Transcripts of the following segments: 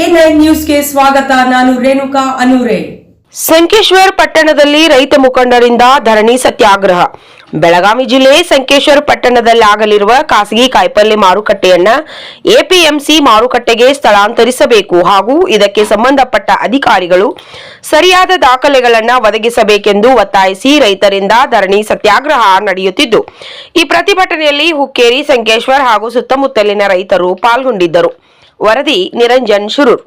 A9 ನ್ಯೂಸ್ಗೆ ಸ್ವಾಗತ. ನಾನು ರೇಣುಕಾ ಅನೂರೆ. ಸಂಕೇಶ್ವರ ಪಟ್ಟಣದಲ್ಲಿ ರೈತ ಮುಖಂಡರಿಂದ ಧರಣಿ ಸತ್ಯಾಗ್ರಹ. ಬೆಳಗಾವಿ ಜಿಲ್ಲೆ ಸಂಕೇಶ್ವರ ಪಟ್ಟಣದಲ್ಲಿ ಆಗಲಿರುವ ಖಾಸಗಿ ಕಾಯಿಪಲ್ಯ ಮಾರುಕಟ್ಟೆಯನ್ನ ಎಪಿಎಂಸಿ ಮಾರುಕಟ್ಟೆಗೆ ಸ್ಥಳಾಂತರಿಸಬೇಕು ಹಾಗೂ ಇದಕ್ಕೆ ಸಂಬಂಧಪಟ್ಟ ಅಧಿಕಾರಿಗಳು ಸರಿಯಾದ ದಾಖಲೆಗಳನ್ನು ಒದಗಿಸಬೇಕೆಂದು ಒತ್ತಾಯಿಸಿ ರೈತರಿಂದ ಧರಣಿ ಸತ್ಯಾಗ್ರಹ ನಡೆಯುತ್ತಿದ್ದು, ಈ ಪ್ರತಿಭಟನೆಯಲ್ಲಿ ಹುಕ್ಕೇರಿ, ಸಂಕೇಶ್ವರ ಹಾಗೂ ಸುತ್ತಮುತ್ತಲಿನ ರೈತರು ಪಾಲ್ಗೊಂಡಿದ್ದರು. ವರದಿ ನಿರಂಜನ್ ಶುರೂರ್.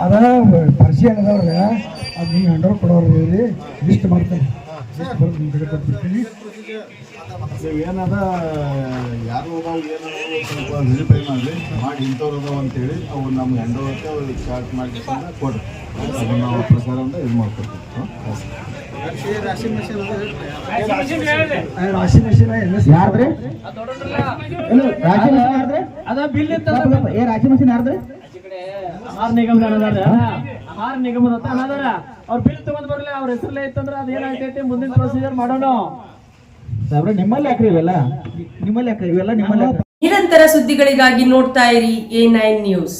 ಅದ ಪರಿಚಯ ಅದಾವ್ರೆ, ಅದು ನೀವು ಹಂಡ್ರೆ ಕೊಡೋರು ಲಿಸ್ಟ್ ಮಾಡ್ತೇನೆ. ಏನದ ಯಾರು ಅದಾವ ಸ್ವಲ್ಪ ವೆರಿಫೈ ಮಾಡಿ ಇಂಥವ್ರು ಅದಾವ ಅಂತೇಳಿ ಅವು ನಮ್ಗೆ ಹಂಡ್ರೆ ಅವ್ರಿಗೆ ಚಾರ್ಜ್ ಮಾಡಿ ಕೊಡ್ರಿ. ಅದನ್ನ ನಾವು ಪ್ರಕಾರ ಇದು ಮಾಡ್ಕೊಡ್ತೀವಿ. ರಾಶಿ ಮಿಷಿನ್ ಯಾರ್ದ್ರಿ? ರಾಶಿ ಮಿಷಿನ್ ಯಾರ್ದ್ರಿ? ಅದ ಬಿಲ್ ಇತ್ತ. ರಾಶಿ ಮಿಷಿನ್ ಯಾರ್ದ್ರಿ? ಆಹಾರ ನಿಗಮದ ಅವ್ರ ಬಿಲ್ ತಗೊಂಡ್ ಬರ್ಲಿ, ಅವ್ರ ಹೆಸರಲ್ಲೇ ಇತ್ತಂದ್ರೆ ಅದೇನಾಗ್ತೈತಿ ಮುಂದಿನ ಪ್ರೊಸೀಜರ್ ಮಾಡೋಣ. ನಿಮ್ಮಲ್ಲಿ ಹಾಕ್ರಿ ಇವೆಲ್ಲ, ನಿಮ್ಮಲ್ಲಿ ಹಾಕ್ರಿ ಇವೆಲ್ಲ ನಿಮ್ಮಲ್ಲಿ. ನಿರಂತರ ಸುದ್ದಿಗಳಿಗಾಗಿ ನೋಡ್ತಾ ಇರಿ A9 ನ್ಯೂಸ್.